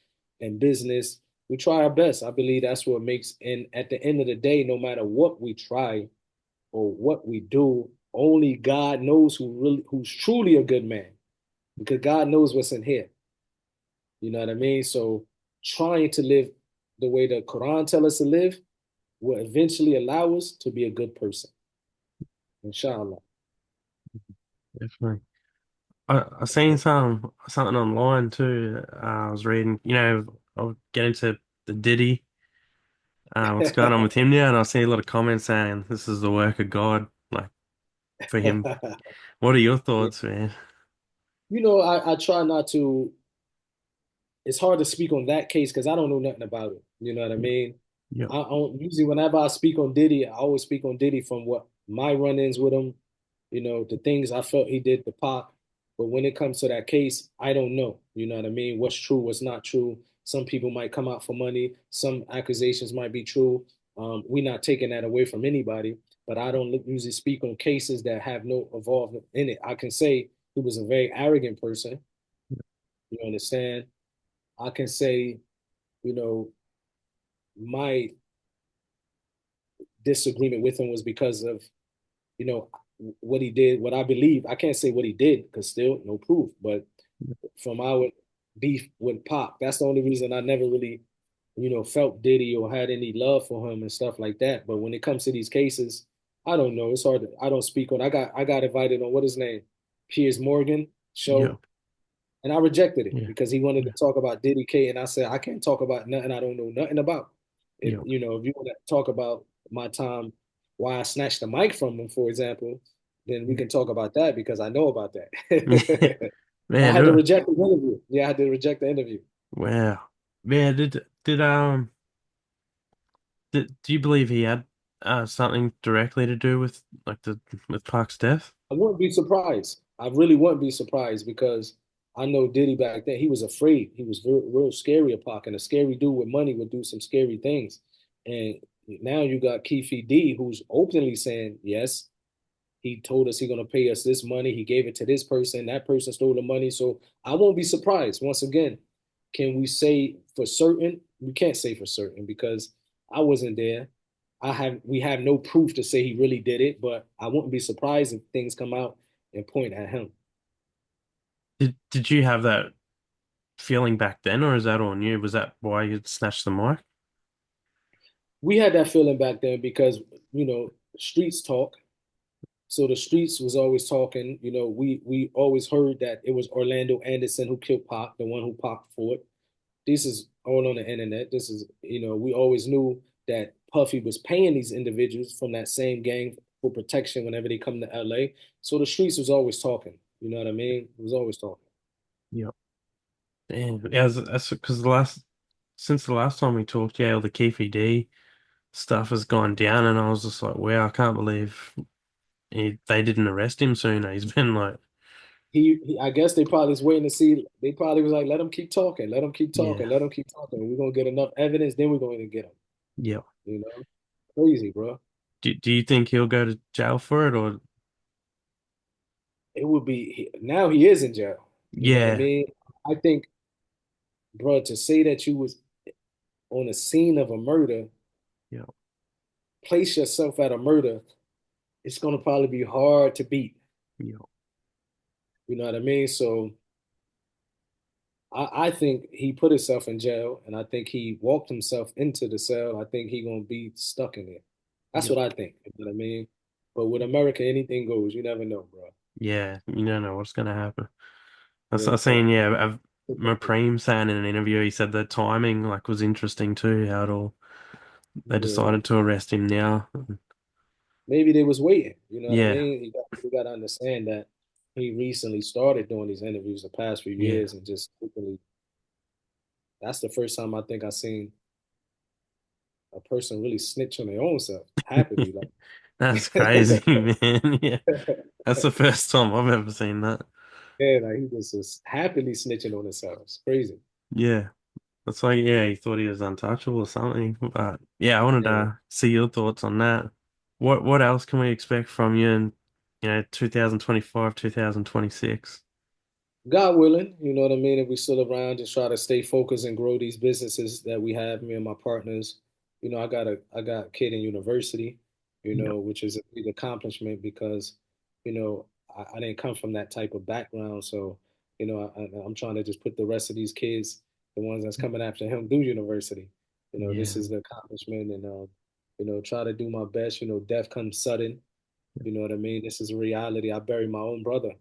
and business. We try our best. I believe that's what makes, and at the end of the day, no matter what we try or what we do, only God knows who's truly a good man, because God knows what's in here. You know what I mean? So trying to live the way the Quran tells us to live will eventually allow us to be a good person. Inshallah. Definitely. I seen something online too. I was reading, I'll get into the Diddy, what's going on with him now, and I see a lot of comments saying this is the work of God, like for him. What are your thoughts, man? I try not to, it's hard to speak on that case because I don't know nothing about it. You know what I Yep, mean? yep, I don't, usually whenever I speak on Diddy, I always speak on Diddy from what my run-ins with him, the things I felt he did to Pop. But when it comes to that case, I don't know. You know what I mean? What's true, what's not true. Some people might come out for money. Some accusations might be true. We're not taking that away from anybody, but I don't usually speak on cases that have no involvement in it. I can say he was a very arrogant person. You understand? I can say, you know, my disagreement with him was because of, you know, what he did, what I believe. I can't say what he did because still no proof, but from our beef with Pop, that's the only reason I never really, felt Diddy or had any love for him and stuff like that. But when it comes to these cases, I don't know. It's hard to, I don't speak on. I got invited on what his name, Piers Morgan show. yep, And I rejected it yeah, because he wanted to yeah, talk about Diddy K, and I said I can't talk about nothing I don't know nothing about. If yep. if you want to talk about my time, why I snatched the mic from him, for example, then we can talk about that because I know about that. I Man, had to reject the interview. Yeah, I had to reject the interview. wow. Man, do you believe he had something directly to do with like the with Park's death? I wouldn't be surprised. I really wouldn't be surprised because I know Diddy back then. He was afraid. He was real scary a Pac, and a scary dude with money would do some scary things. And now you got Keefe D, who's openly saying, yes, he told us he's gonna pay us this money. He gave it to this person. That person stole the money. So I won't be surprised. Once again, can we say for certain? We can't say for certain because I wasn't there. We have no proof to say he really did it, but I wouldn't be surprised if things come out and point at him. Did you have that feeling back then, or is that all new? Was that why you snatched the mic? We had that feeling back then because streets talk. So the streets was always talking. We always heard that it was Orlando Anderson who killed Pac, the one who Pac fought. This is all on the internet. This is, we always knew that Puffy was paying these individuals from that same gang for protection whenever they come to LA. So the streets was always talking. You know what I mean? It was always talking. Yeah. Damn. Yeah, that's because since the last time we talked, yeah, all the Keefe D stuff has gone down, and I was just like, wow, I can't believe they didn't arrest him sooner. He's been like, I guess they probably was waiting to see. They probably was like, let him keep talking, let him keep yeah, talking, let him keep talking. We're gonna get enough evidence, then we're going to get him. yeah. You know, crazy, bro. Do you think he'll go to jail for it, or It would be now he is in jail. You know what I yeah, mean? I think, bro, to say that you was on a scene of a murder, yeah, place yourself at a murder, it's gonna probably be hard to beat. yeah, You know what I mean? So I think he put himself in jail, and I think he walked himself into the cell. I think he gonna be stuck in there. That's yeah, what I think. You know what I mean? But with America, anything goes. You never know, bro. yeah? You don't know what's gonna happen. You know what I I'm seen, saying? yeah, Mapreem saying in an interview, he said the timing like was interesting too. How it all they Yeah. decided to arrest him now. Maybe they was waiting. You know what I Yeah, mean? You got to understand that he recently started doing these interviews the past few yeah. years, and just openly. That's the first time I think I seen a person really snitch on their own self happily. That's crazy, Like, man. Yeah, that's the first time I've ever seen that. yeah, like he just was happily snitching on himself. It's crazy. Yeah, that's like, yeah, he thought he was untouchable or something. But yeah, I wanted Yeah. to see your thoughts on that. What else can we expect from you in 2025, 2026? God willing, you know what I mean? If we still around, just try to stay focused and grow these businesses that we have, me and my partners. I got a kid in university, Yep, which is a big accomplishment because, I didn't come from that type of background. So, I'm trying to just put the rest of these kids, the ones that's coming after him, through university. This yeah, is the accomplishment, and try to do my best. Death comes sudden. You know what I mean? This is a reality. I buried my own brother,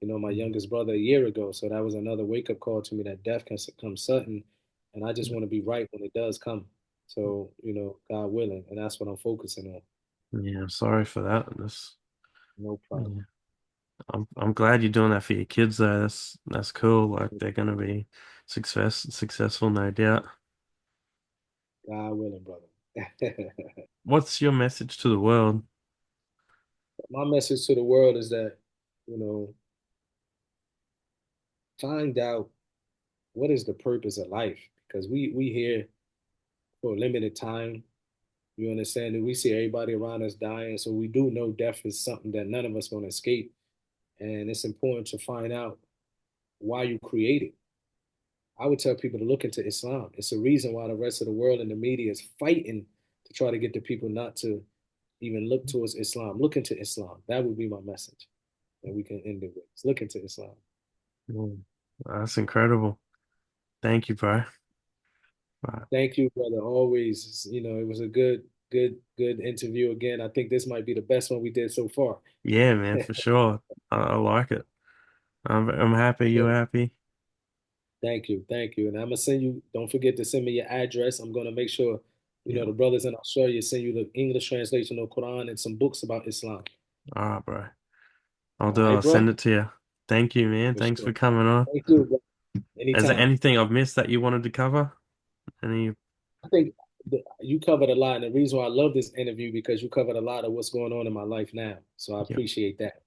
my youngest brother, a year ago. So that was another wake up call to me that death can come sudden. And I just want to be right when it does come. So, God willing. And that's what I'm focusing on. yeah. I'm sorry for that. No problem. Yeah. I'm glad you're doing that for your kids though. That's cool. Like they're gonna be successful, no doubt. God willing, brother. What's your message to the world? My message to the world is that, you know, find out what is the purpose of life. Because we here for a limited time. You understand that we see everybody around us dying. So we do know death is something that none of us gonna escape. And it's important to find out why you created. I would tell people to look into Islam. It's a reason why the rest of the world and the media is fighting to try to get the people not to even look towards Islam. Look into Islam. That would be my message. And we can end it with. Look into Islam. Mm, that's incredible. Thank you, bro. Right. Thank you, brother. Always, it was a good interview again. I think this might be the best one we did so far. Yeah, man, for sure. I like it. I'm happy. You're happy. Thank you. And I'm gonna send you. Don't forget to send me your address. I'm gonna make sure, Yeah. the brothers in Australia send you the English translation of Quran and some books about Islam. All right, bro. I'll All do it. right, I'll send bro. it to you. Thank you, man. For Thanks sure. for coming on. Thank you, bro. Is there Anytime. anything I've missed that you wanted to cover? Any? I think you covered a lot, and the reason why I love this interview because you covered a lot of what's going on in my life now. So I Yep. appreciate that.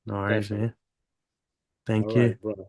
No worries, Definitely. man. All Thank you. right, brother.